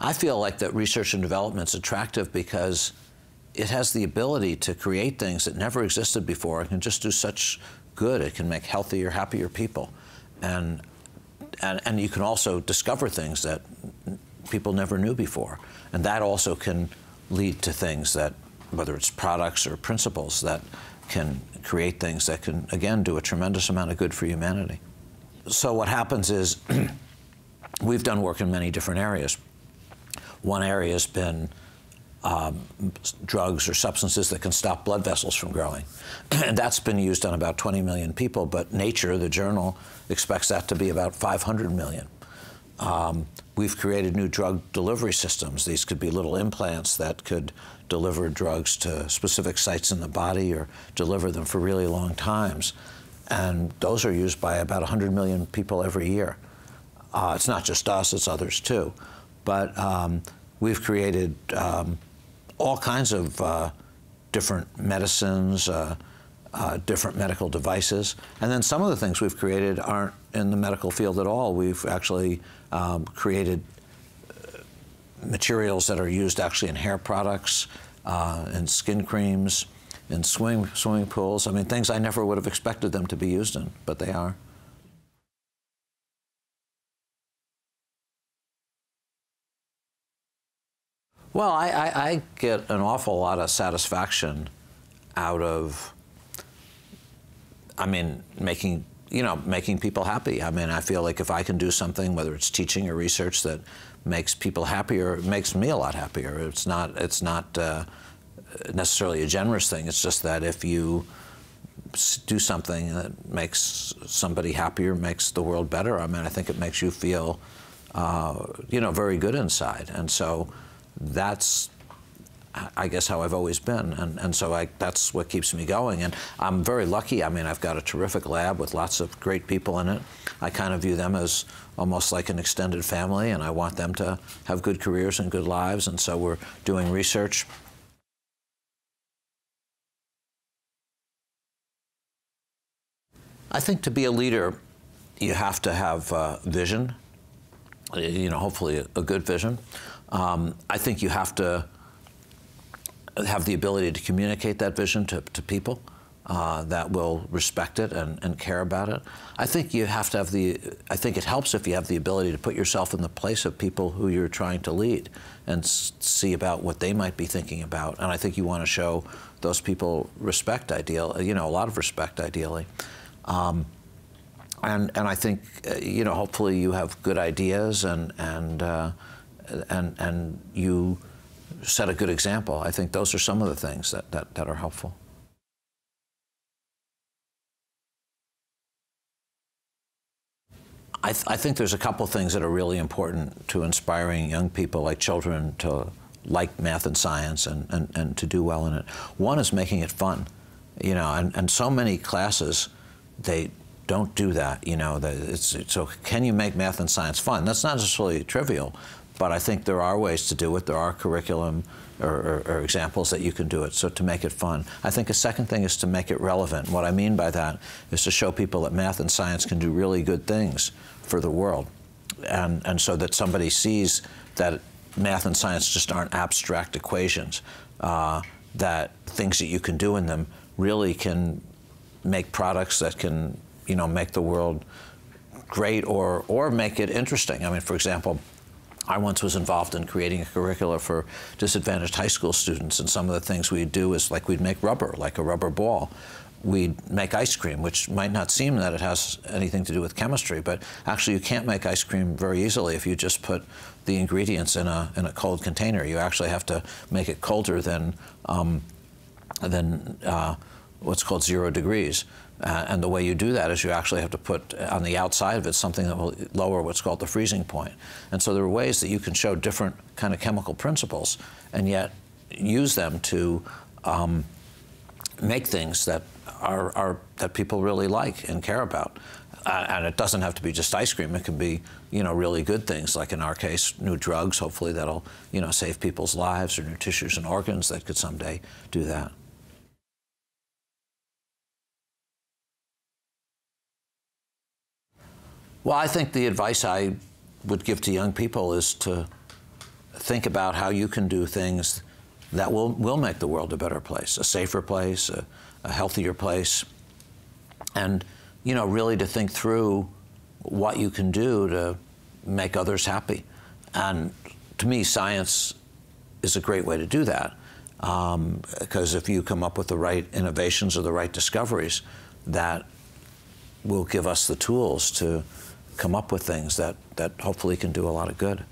I feel like that research and development is attractive because it has the ability to create things that never existed before. It can just do such good. It can make healthier, happier people. And you can also discover things that people never knew before. And that also can lead to things that, whether it's products or principles, that can create things that can, again, do a tremendous amount of good for humanity. So what happens is we've done work in many different areas. One area has been drugs or substances that can stop blood vessels from growing. And that's been used on about 20 million people, but Nature, the journal, expects that to be about 500 million. We've created new drug delivery systems. These could be little implants that could deliver drugs to specific sites in the body or deliver them for really long times. And those are used by about 100 million people every year. It's not just us, it's others too. But we've created all kinds of different medicines, different medical devices. And then some of the things we've created aren't in the medical field at all. We've actually created materials that are used actually in hair products, in skin creams, in swimming pools. I mean, things I never would have expected them to be used in, but they are. Well, I get an awful lot of satisfaction out of, I mean, making people happy. I mean, I feel like if I can do something, whether it's teaching or research, that makes people happier, it makes me a lot happier. It's not necessarily a generous thing. It's just that if you do something that makes somebody happier, makes the world better, I mean, I think it makes you feel, very good inside. And so that's, I guess, how I've always been. And so that's what keeps me going. And I'm very lucky. I mean, I've got a terrific lab with lots of great people in it. I kind of view them as almost like an extended family, and I want them to have good careers and good lives. And so we're doing research. I think to be a leader, you have to have vision, hopefully a good vision. I think you have to have the ability to communicate that vision to people that will respect it and care about it. I think you have to have I think it helps if you have the ability to put yourself in the place of people who you're trying to lead and see about what they might be thinking about. And I think you want to show those people respect, a lot of respect, ideally. And I think, hopefully you have good ideas and you set a good example. I think those are some of the things that are helpful. I think there's a couple things that are really important to inspiring young people, like children, to like math and science and to do well in it. One is making it fun, and so many classes, they don't do that, so can you make math and science fun? That's not necessarily trivial, but I think there are ways to do it. There are curriculum or examples that you can do it, so to make it fun. I think a second thing is to make it relevant. What I mean by that is to show people that math and science can do really good things for the world, and so that somebody sees that math and science just aren't abstract equations, that things that you can do in them really can make products that can, make the world great or make it interesting. I mean, for example, I once was involved in creating a curricula for disadvantaged high school students, and some of the things we'd do is like we'd make rubber, like a rubber ball. We'd make ice cream, which might not seem that it has anything to do with chemistry, but actually you can't make ice cream very easily if you just put the ingredients in a cold container. You actually have to make it colder than what's called 0 degrees. And the way you do that is you actually have to put on the outside of it something that will lower what's called the freezing point. And so there are ways that you can show different kind of chemical principles and yet use them to make things that that people really like and care about. And it doesn't have to be just ice cream. It can be, really good things, like in our case, new drugs, hopefully that'll, save people's lives, or new tissues and organs that could someday do that. Well, I think the advice I would give to young people is to think about how you can do things that will make the world a better place, a safer place, a healthier place, and really to think through what you can do to make others happy. And to me, science is a great way to do that, because if you come up with the right innovations or the right discoveries, that will give us the tools to come up with things that hopefully can do a lot of good.